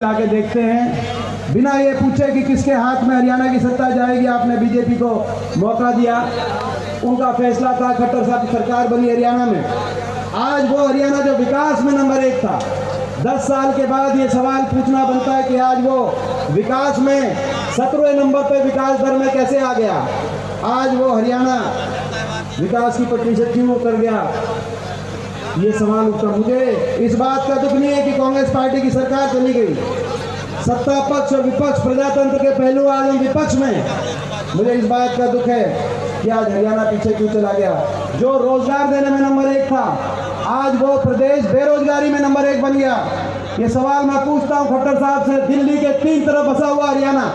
आके देखते हैं, बिना ये पूछे कि किसके हाथ में हरियाणा की सत्ता जाएगी। आपने बीजेपी को मौका दिया, उनका फैसला था, खट्टर साहब की सरकार बनी हरियाणा में। आज वो हरियाणा जो विकास में नंबर 1 था, 10 साल के बाद ये सवाल पूछना बनता है कि आज वो विकास में 17वें नंबर पे विकास दर में कैसे आ गया। आज वो हरियाणा विकास की पटरी से क्यों उतर गया, ये सवाल उठता। मुझे इस बात का दुख नहीं है कि कांग्रेस पार्टी की सरकार चली गई। सत्ता पक्ष और विपक्ष, प्रजातंत्र के पहलू आज हम विपक्ष में। मुझे इस बात का दुख है कि आज हरियाणा पीछे क्यों चला गया। जो रोजगार देने में नंबर 1 था, आज वो प्रदेश बेरोजगारी में नंबर 1 बन गया। ये सवाल मैं पूछता हूँ खट्टर साहब से, दिल्ली के 3 तरफ बसा हुआ हरियाणा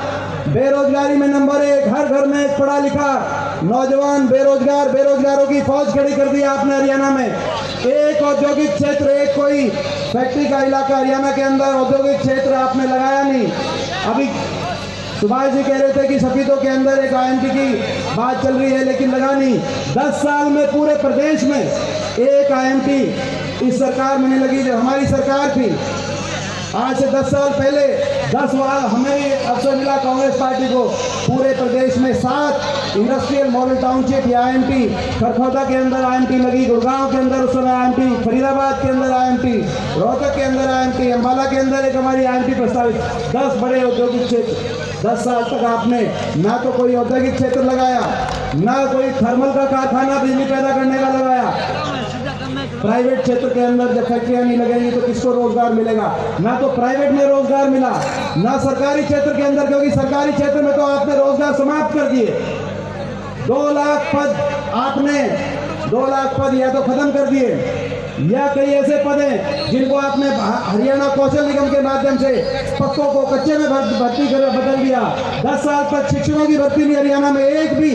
बेरोजगारी में नंबर 1, हर घर में एक पढ़ा लिखा नौजवान बेरोजगार, बेरोजगारों की फौज खड़ी कर दी आपने हरियाणा में। एक औद्योगिक क्षेत्र, एक कोई फैक्ट्री का इलाका हरियाणा के अंदर औद्योगिक क्षेत्र आपने लगाया नहीं। अभी सुभाष जी कह रहे थे कि सफीदों के अंदर एक आईएमटी की बात चल रही है, लेकिन लगा नहीं। 10 साल में पूरे प्रदेश में एक आईएमटी इस सरकार में नहीं लगी जो हमारी सरकार थी। आज से 10 साल पहले 10 बार हमें अवसर मिला कांग्रेस पार्टी को, पूरे प्रदेश में 7 इंडस्ट्रियल मॉडल टाउनशिप या आईएमटी, खरखौदा के अंदर आईएमटी लगी, गुड़गांव के अंदर उस समय आईएमटी, फरीदाबाद के अंदर आईएमटी, रोहतक के अंदर आईएमटी, अंबाला के अंदर एक हमारी आईएमटी प्रस्तावित। 10 बड़े औद्योगिक क्षेत्र। 10 साल तक आपने ना तो कोई औद्योगिक क्षेत्र लगाया, ना कोई थर्मल का कारखाना बिजली पैदा करने का लगाया। प्राइवेट क्षेत्र के अंदर जब फैक्ट्रियां नहीं लगेंगी तो किसको रोजगार मिलेगा। ना तो प्राइवेट में रोजगार मिला, ना सरकारी क्षेत्र के अंदर, क्योंकि सरकारी क्षेत्र में तो आपने रोजगार समाप्त कर दिए। 2 लाख पद आपने 2 लाख पद या तो खत्म कर दिए, या कई ऐसे पद हैं जिनको आपने हरियाणा कौशल निगम के माध्यम से पक्कों को कच्चे में भर्ती कर बदल दिया। 10 साल तक शिक्षकों की भर्ती नहीं हरियाणा में, एक भी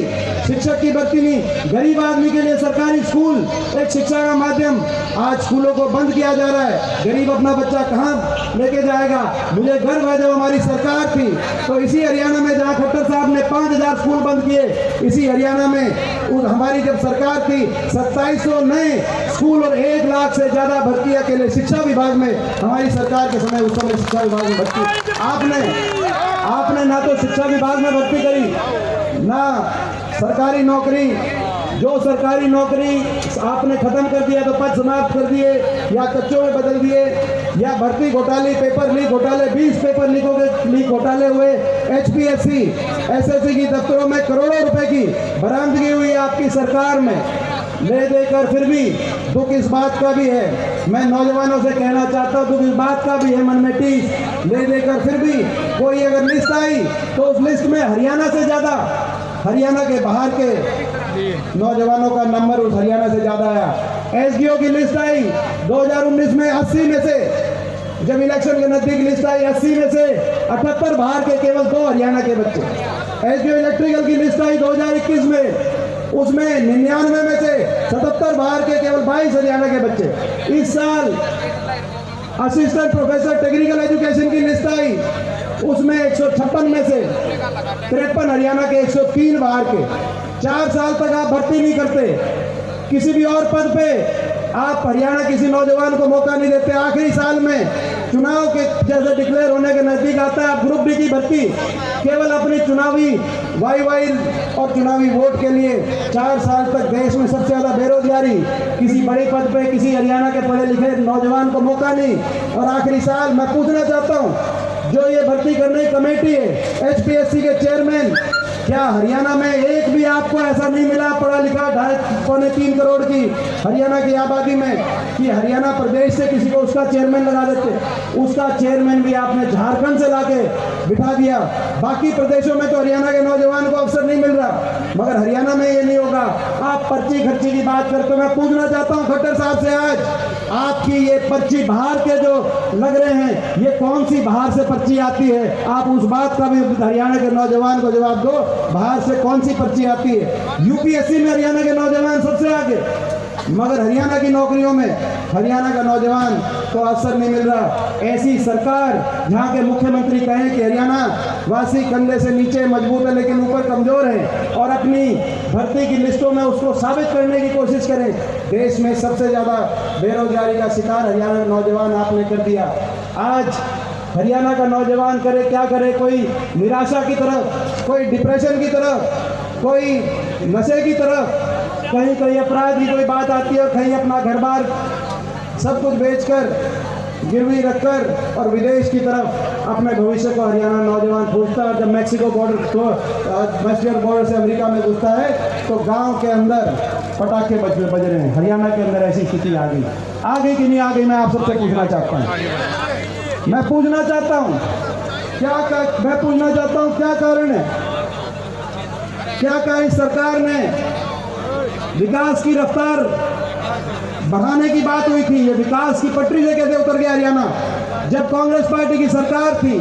शिक्षक की भर्ती नहीं। गरीब आदमी के लिए सरकारी स्कूल एक शिक्षा का माध्यम, आज स्कूलों को बंद किया जा रहा है। गरीब अपना बच्चा कहाँ लेके जाएगा। मुझे गर्व है जब हमारी सरकार थी तो इसी हरियाणा में जहाँ खट्टर साहब ने 5000 स्कूल बंद किए, इसी हरियाणा में हमारी जब सरकार थी 2700 नए स्कूल और 1 लाख से ज्यादा भर्ती अकेले शिक्षा विभाग में हमारी सरकार के समय, उस समय शिक्षा विभाग में भर्ती आपने ना तो शिक्षा विभाग में भर्ती करी, ना सरकारी नौकरी। जो सरकारी नौकरी आपने खत्म कर दिया तो पद समाप्त कर दिए या कच्चों में बदल दिए, या भर्ती घोटाले, पेपर लीक घोटाले, 20 पेपर लीक घोटाले हुए। HPSC SSC की दफ्तरों में करोड़ों रुपए की बरामदगी हुई आपकी सरकार में। ले देकर फिर भी दुख इस बात का भी है, मैं नौजवानों से कहना चाहता हूँ, दुख इस बात का भी है मन में टीस, ले देकर फिर भी कोई अगर लिस्ट आई तो उस लिस्ट में हरियाणा से ज्यादा, हरियाणा के बाहर के नौजवानों का नंबर उस हरियाणा से ज्यादा आया। SDO की लिस्ट आई 2019 में, 80 में से, जब इलेक्शन के नजदीक लिस्ट आई, 80 में से 78 बाहर के, केवल 2 हरियाणा के बच्चे। SDO इलेक्ट्रिकल की लिस्ट आई 2021 में, उसमें 99 में से 77 बाहर के, केवल 22 हरियाणा के बच्चे। इस साल असिस्टेंट प्रोफेसर टेक्निकल एजुकेशन की लिस्ट आई, उसमें 156 में से 53 हरियाणा के, 103 बाहर के। 4 साल तक आप भर्ती नहीं करते, किसी भी और पद पे आप हरियाणा किसी नौजवान को मौका नहीं देते। आखिरी साल में चुनाव के जैसे डिक्लेयर होने के नजदीक आता है, आप ग्रुप डी की भर्ती केवल अपनी चुनावी वाई और चुनावी वोट के लिए। 4 साल तक देश में सबसे ज्यादा बेरोजगारी, किसी बड़े पद पे किसी हरियाणा के पढ़े लिखे नौजवान को मौका नहीं। और आखिरी साल मैं पूछना चाहता हूँ, जो ये भर्ती करने की कमेटी है, HPSC के चेयरमैन, क्या हरियाणा में एक भी आपको ऐसा नहीं मिला पढ़ा लिखा 2.5-3 करोड़ की हरियाणा की आबादी में कि हरियाणा प्रदेश से किसी को उसका चेयरमैन लगा देते। उसका चेयरमैन भी आपने झारखंड से लाके बिठा दिया। बाकी प्रदेशों में तो हरियाणा के नौजवान को अवसर नहीं मिल रहा, मगर हरियाणा में ये नहीं होगा। आप पर्ची खर्ची की बात करते, मैं पूछना चाहता हूँ खट्टर साहब से, आज आपकी ये पर्ची बाहर के जो लग रहे हैं, ये कौन सी बाहर से पर्ची आती है? आप उस बात का भी हरियाणा के नौजवान को जवाब दो, बाहर से कौन सी पर्ची आती है? UPSC में हरियाणा के नौजवान सबसे आगे, मगर हरियाणा की नौकरियों में हरियाणा का नौजवान को अवसर नहीं मिल रहा। ऐसी सरकार जहाँ के मुख्यमंत्री कहें कि हरियाणा वासी कंधे से नीचे मजबूत है लेकिन ऊपर कमजोर है, और अपनी भर्ती की लिस्टों में उसको साबित करने की कोशिश करें। देश में सबसे ज़्यादा बेरोजगारी का शिकार हरियाणा का नौजवान आपने कर दिया। आज हरियाणा का नौजवान करे क्या करे, कोई निराशा की तरफ, कोई डिप्रेशन की तरफ, कोई नशे की तरफ, कहीं कहीं अपराध की कोई बात आती है, कहीं अपना घर बार सब कुछ बेचकर गिरवी रखकर और विदेश की तरफ अपने भविष्य को हरियाणा नौजवान पूछता है। जब मैक्सिको बॉर्डर से अमेरिका में घुसता है तो गांव के अंदर पटाखे बज रहे हैं। हरियाणा के अंदर ऐसी स्थिति आ गई कि नहीं आ गई, मैं आप सबसे पूछना चाहता हूँ। मैं पूछना चाहता हूँ क्या कारण है, क्या कहा इस सरकार ने विकास की रफ्तार बढ़ाने की बात हुई थी, ये विकास की पटरी से कैसे उतर गया हरियाणा? जब कांग्रेस पार्टी की सरकार थी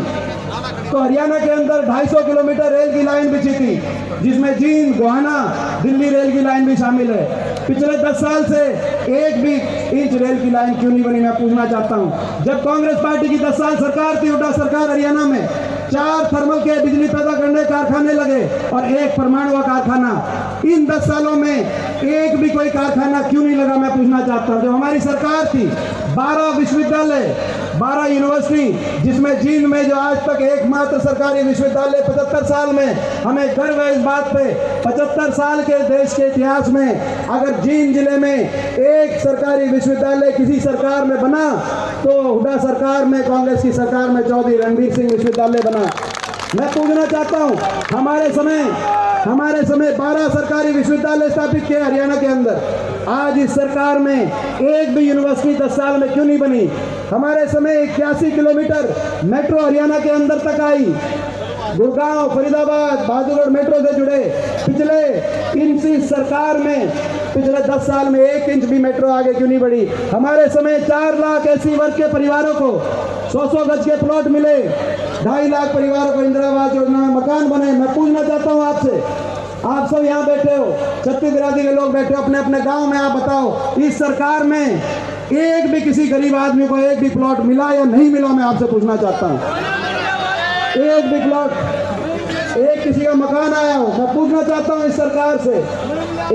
तो हरियाणा के अंदर 250 किलोमीटर रेल की लाइन बिछी थी, जिसमें जींद, गोहाना, दिल्ली रेल की लाइन भी शामिल है। पिछले 10 साल से एक भी इंच रेल की लाइन क्यों नहीं बनी, मैं पूछना चाहता हूं। जब कांग्रेस पार्टी की 10 साल सरकार थी, उल्टा सरकार हरियाणा में 4 थर्मल के बिजली पैदा करने कारखाने लगे और 1 परमाणु का कारखाना। इन 10 सालों में एक भी कोई कारखाना क्यों नहीं लगा, मैं पूछना चाहता हूं। जब हमारी सरकार थी 12 विश्वविद्यालय, 12 यूनिवर्सिटी, जिसमें जींद में जो आज तक एकमात्र सरकारी विश्वविद्यालय 75 साल में, हमें गर्व है इस बात पे, 75 साल के देश के इतिहास में अगर जींद जिले में एक सरकारी विश्वविद्यालय किसी सरकार में बना तो हुड्डा सरकार में, कांग्रेस की सरकार में चौधरी रणबीर सिंह विश्वविद्यालय बना। मैं पूछना चाहता हूं, हमारे समय 12 सरकारी विश्वविद्यालय स्थापित किए हरियाणा के अंदर। आज इस सरकार में एक भी यूनिवर्सिटी 10 साल में क्यों नहीं बनी? हमारे समय 81 किलोमीटर मेट्रो हरियाणा के अंदर तक आई। गुड़गांव, फरीदाबाद, बहादुरगढ़ मेट्रो से जुड़े। पिछले सरकार में पिछले 10 साल में 1 इंच भी मेट्रो आगे क्यों नहीं बढ़ी? हमारे समय 4 लाख एससी वर्ग के परिवारों को 100 गज के प्लॉट मिले, 2.5 लाख परिवारों को इंदिरा आवास योजना में मकान बने। मैं पूछना चाहता हूँ आपसे, आप सब यहाँ बैठे हो, छत्तीस बिरादरी के लोग बैठे हो अपने अपने गांव में, आप बताओ इस सरकार में एक भी किसी गरीब आदमी को एक भी प्लॉट मिला या नहीं मिला? मैं आपसे पूछना चाहता हूँ, एक भी प्लॉट, एक किसी का मकान आया हो? मैं पूछना चाहता हूँ इस सरकार से,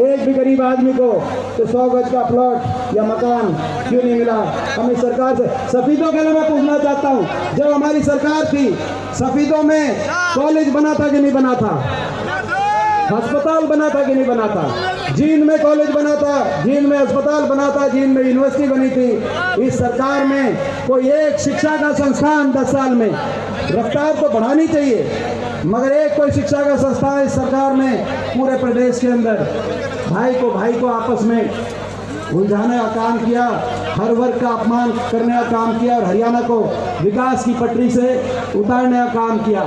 एक भी गरीब आदमी को तो 100 गज का प्लॉट या मकान क्यों नहीं मिला? हम इस सरकार से सफीदों के लिए मैं पूछना चाहता हूँ, जब हमारी सरकार थी सफीदों में कॉलेज बना था कि नहीं बना था? अस्पताल बना था कि नहीं बना था? जींद में कॉलेज बना था, जींद में अस्पताल बना था, जींद में यूनिवर्सिटी बनी थी। इस सरकार में कोई एक शिक्षा का संस्थान 10 साल में, रफ्तार तो बढ़ानी चाहिए, मगर एक कोई शिक्षा का संस्थान इस सरकार में पूरे प्रदेश के अंदर भाई को आपस में उलझाने का काम किया, हर वर्ग का अपमान करने का काम किया और हरियाणा को विकास की पटरी से उतारने का काम किया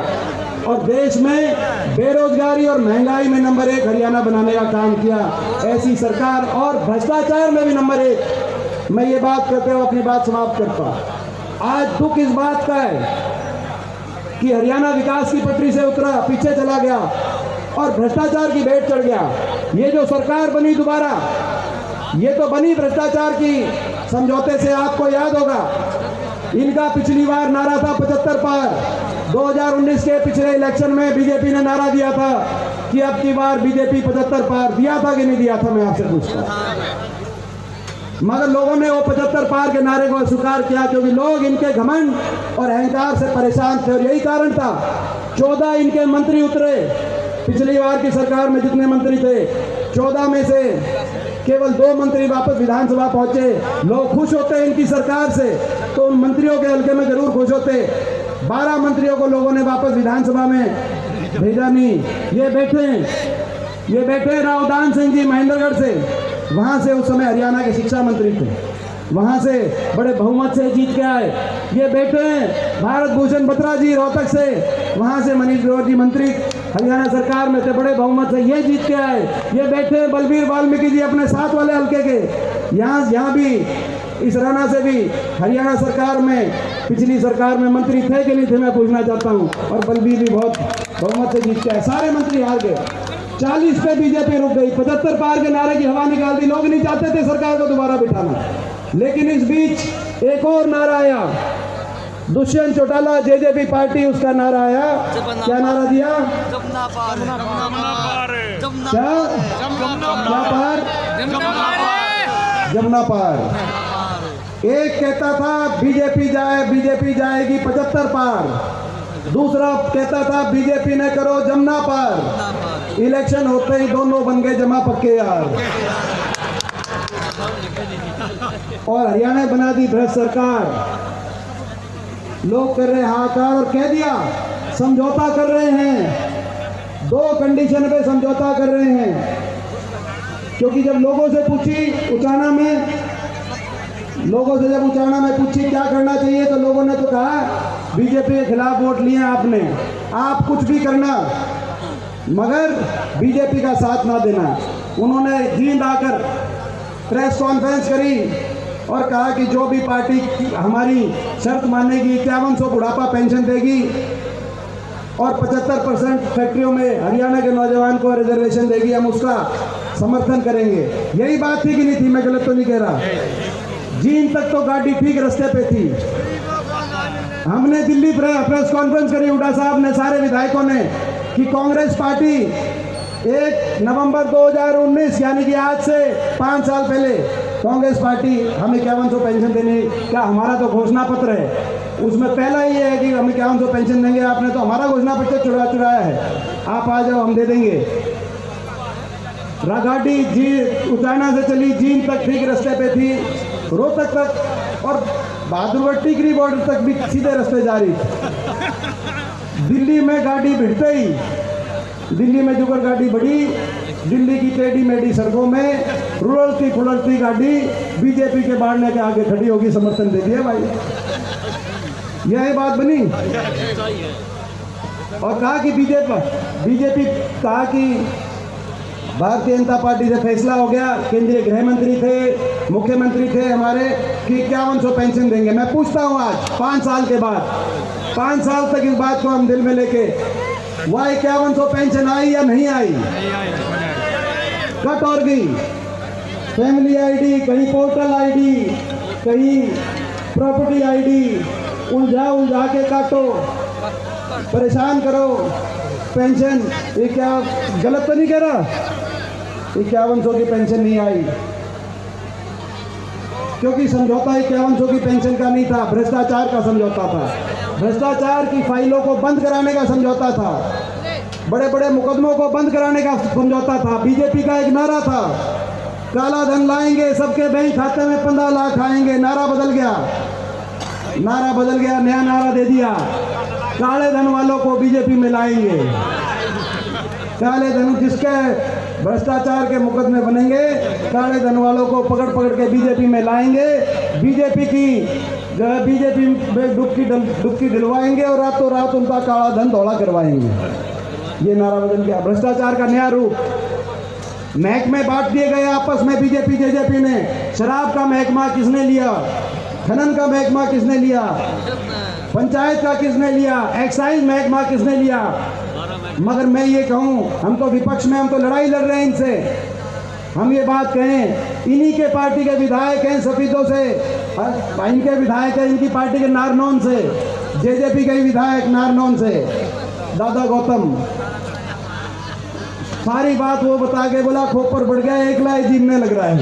और देश में बेरोजगारी और महंगाई में नंबर 1 हरियाणा बनाने का काम किया। ऐसी सरकार और भ्रष्टाचार में भी नंबर 1। मैं ये बात करते हुए अपनी बात समाप्त करता हूँ। आज दुख इस बात का है कि हरियाणा विकास की पटरी से उतरा, पीछे चला गया और भ्रष्टाचार की भेंट चढ़ गया। ये जो सरकार बनी दोबारा, ये तो बनी भ्रष्टाचार की समझौते से। आपको याद होगा इनका पिछली बार नारा था 75 पार। 2019 के पिछले इलेक्शन में बीजेपी ने नारा दिया था कि अब की बार बीजेपी 75 पार। दिया था कि नहीं दिया था? मैं आपसे पूछता हूं। मगर लोगों ने वो 75 पार के नारे को स्वीकार किया, क्योंकि लोग इनके घमंड और अहंकार से परेशान थे और यही कारण था 14 इनके मंत्री उतरे। पिछली बार की सरकार में जितने मंत्री थे 14 में से केवल 2 मंत्री वापस विधानसभा पहुंचे। लोग खुश होते हैं इनकी सरकार से तो उन मंत्रियों के हल्के में जरूर खुश होते। 12 मंत्रियों को लोगों ने वापस विधानसभा में भेजा नहीं। ये बैठे रावदान सिंह जी महेंद्रगढ़ से, वहां से उस समय हरियाणा के शिक्षा मंत्री थे, वहां से बड़े बहुमत से जीत के आए। ये बैठे हैं भारत भूषण बत्रा जी रोहतक से, वहां से मनीष ग्रोवर जी मंत्री हरियाणा सरकार में थे, बड़े बहुमत से ये जीत के आए। ये बैठे हैं बलबीर वाल्मीकि जी अपने साथ वाले हल्के के, यहाँ भी इस राणा से भी हरियाणा सरकार में, पिछली सरकार में मंत्री थे कि नहीं थे? मैं पूछना चाहता हूँ। और बलबीर भी बहुत बहुमत से जीत के आए। सारे मंत्री हार गए। 40 पे बीजेपी रुक गई। 75 पार के नारे की हवा निकाल दी। लोग नहीं चाहते थे सरकार को दोबारा बिठाना, लेकिन इस बीच एक और नारा आया, दुष्यंत चौटाला जेजेपी पार्टी, उसका नारा आया। क्या नारा दिया? क्या पार? जमुना पार। एक कहता था बीजेपी जाएगी 75 पार, दूसरा कहता था बीजेपी ने करो जमुना पार। इलेक्शन होते ही दोनों बन गए जमा पक्के यार। और हरियाणा बना दी भ्रष्ट सरकार। लोग कर रहे हाहाकार और कह दिया समझौता कर रहे हैं, 2 कंडीशन पे समझौता कर रहे हैं। क्योंकि जब लोगों से उचाना में पूछी क्या करना चाहिए, तो लोगों ने तो कहा बीजेपी के खिलाफ वोट लिए आपने, आप कुछ भी करना मगर बीजेपी का साथ ना देना। उन्होंने जींद आकर प्रेस कॉन्फ्रेंस करी और कहा कि जो भी पार्टी हमारी शर्त मानेगी 5100 बुढ़ापा पेंशन देगी और 75% फैक्ट्रियों में हरियाणा के नौजवान को रिजर्वेशन देगी, हम उसका समर्थन करेंगे। यही बात थी कि नहीं थी? मैं गलत तो नहीं कह रहा। जीन तक तो गाड़ी ठीक रास्ते पे थी। हमने दिल्ली प्रेस कॉन्फ्रेंस करी, हुड्डा साहब ने, सारे विधायकों ने, कि कांग्रेस पार्टी 1 नवंबर 2019 यानी कि आज से 5 साल पहले कांग्रेस पार्टी हमें 5100 पेंशन देने का हमारा तो घोषणा पत्र है, उसमें पहला ही है कि हमें 5100 पेंशन देंगे। आपने तो हमारा घोषणा पत्र चुराया है, आप आ जाओ हम दे देंगे। गाड़ी उचाना से चली, जींद तक ठीक रास्ते पे थी, रोहतक तक और बहादुरगढ़ टिकरी बॉर्डर तक भी सीधे रास्ते जा रही थी। दिल्ली में गाड़ी भिड़ते ही, दिल्ली में जुगर गाड़ी बढ़ी, दिल्ली की टेढ़ी मेढ़ी सड़कों में रुलती फुलती गाड़ी बीजेपी के बाढ़ने के आगे खड़ी होगी, समर्थन दे दिया भाई। यह बात बनी। और कहा कि बीजेपी कहा कि भारतीय जनता पार्टी से फैसला हो गया, केंद्रीय गृह मंत्री थे, मुख्यमंत्री थे हमारे, कि 5100 पेंशन देंगे। मैं पूछता हूँ आज 5 साल के बाद, 5 साल तक इस बात को हम दिल में लेके, वह 5100 पेंशन आई या नहीं आई? कट और गई। फैमिली आईडी, कहीं पोर्टल आईडी, कहीं प्रॉपर्टी आईडी, उलझा के काटो, परेशान करो। पेंशन ये क्या गलत तो नहीं कह रहा? 5100 की पेंशन नहीं आई क्योंकि समझौता 5100 की पेंशन का नहीं था, भ्रष्टाचार का समझौता था। भ्रष्टाचार की फाइलों को बंद कराने का समझौता था, बड़े बड़े मुकदमों को बंद कराने का समझौता था। बीजेपी का एक नारा था, काला धन लाएंगे, सबके बैंक खाते में 15 लाख आएंगे। नारा बदल गया, नया नारा दे दिया, काले धन वालों को बीजेपी में लाएंगे। काले धन जिसके भ्रष्टाचार के मुकदमे बनेंगे, काले धन वालों को पकड़ के बीजेपी में लाएंगे। बीजेपी में डुबकी दिलवाएंगे और रातों रात उनका काला धन धौला करवाएंगे। ये नारा बदल गया, भ्रष्टाचार का नया रूप। महकमे बांट दिए गए आपस में बीजेपी जेजेपी ने। शराब का महकमा किसने लिया? खनन का महकमा किसने लिया? पंचायत का किसने लिया? एक्साइज महकमा किसने लिया? मगर मैं ये कहूँ, हम तो विपक्ष में, हम तो लड़ाई लड़ रहे हैं इनसे। हम ये बात कहें, इन्हीं के पार्टी के विधायक हैं सफेदों से, इनके विधायक हैं इनकी पार्टी के नारनौन से, जेजेपी के विधायक नारनौन से, दादा गौतम। सारी बात वो बता के बोला खोपर बढ़ गया, एकला जीमने लग रहा है।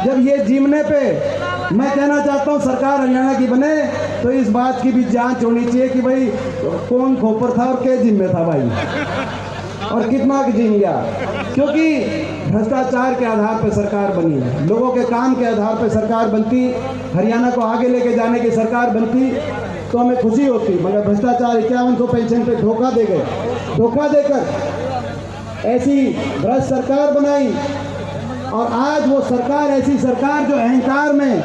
जब ये जीमने पे मैं कहना चाहता हूँ सरकार हरियाणा की बने तो इस बात की भी जांच होनी चाहिए कि भाई कौन खोपर था और क्या जिम में था भाई, और कितना जिम गया। क्योंकि भ्रष्टाचार के आधार पर सरकार बनी है, लोगों के काम के आधार पर सरकार बनती, हरियाणा को आगे लेके जाने की सरकार बनती तो हमें खुशी होती। मगर भ्रष्टाचार 5100 पेंशन पे धोखा दे गए, धोखा देकर ऐसी भ्रष्ट सरकार बनाई। और आज वो सरकार, ऐसी सरकार जो अहंकार में